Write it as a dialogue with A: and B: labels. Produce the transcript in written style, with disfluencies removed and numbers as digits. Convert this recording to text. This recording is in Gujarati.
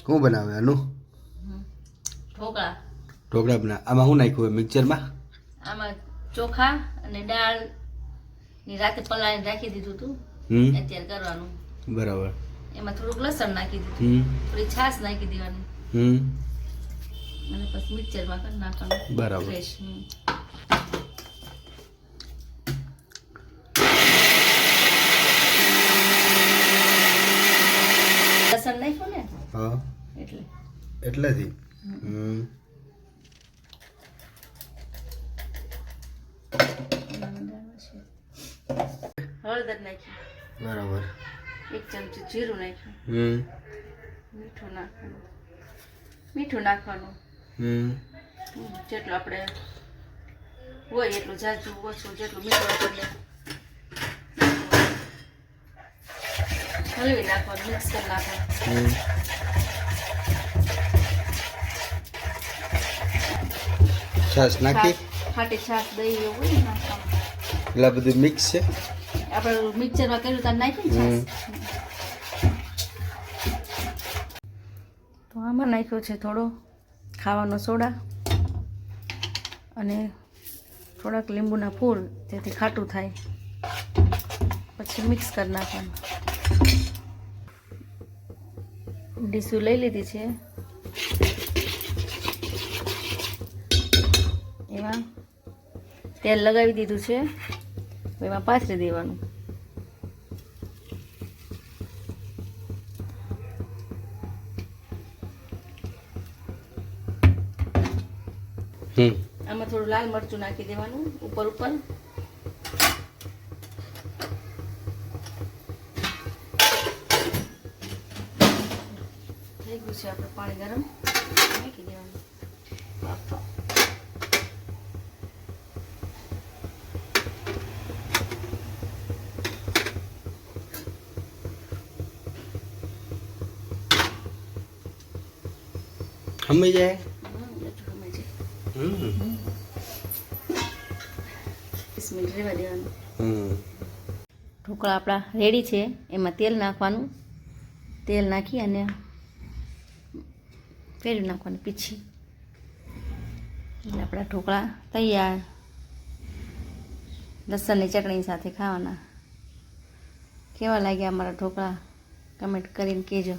A: શું બનાવે આનું
B: ઢોકળા
A: ઢોકળા બના આમાં શું નાખ્યું હોય મિક્સરમાં
B: આમાં ચોખા અને દાળ ની રાતે પલાળીને રાખી દીધું હતું અત્યારે કરવાનું
A: બરાબર
B: એમાં થોડુંક લસણ નાખી દીધું થોડી છાશ નાખી દેવાની અને પછી મિક્સરમાં કરી નાખવાનું
A: બરાબર
B: ફ્રેશ લસણ નાખ્યું ને
A: હા
B: એટલે
A: એટલેથી
B: હળદર નાખી
A: બરાબર
B: 1 ચમચી જીરું નાખ્યું મીઠું નાખવાનું જેટલું આપણે હોય એટલું જાજુ ઓછું જેટલું મીઠું આપણે હલવી નાખવાનું મિક્સ કરી નાખવાનું
A: છાશ નાખી
B: ખાટી છાશ દહીં એવું હોય ને નાખવાનું
A: એટલે બધું મિક્સ છે
B: આપણે મિક્સરમાં કર્યું ત્યારે નાખ્યું ને છાશ તો આમાં નાખ્યો છે થોડો ખાવાનો સોડા અને થોડાક લીંબુના ફૂલ જેથી ખાટું થાય પછી મિક્સ કરી નાખવાનું ડીશું લઈ લીધી છે એમાં તેલ લગાવી દીધું છે એમાં પાથરી દેવાનું આમાં થોડું લાલ મરચું નાખી દેવાનું ઉપર ઉપર થઈ ગયું છે આપણે પાણી ગરમ નાખી દેવાનું
A: સમજી જાય
B: રેવા દેવાનું ઢોકળા આપણા રેડી છે એમાં તેલ નાખવાનું તેલ નાખી અને ફેરવી નાખવાની પીછી એટલે આપણા ઢોકળા તૈયાર લસણની ચટણી સાથે ખાવાના કેવા લાગ્યા અમારા ઢોકળા કમેન્ટ કરીને કહેજો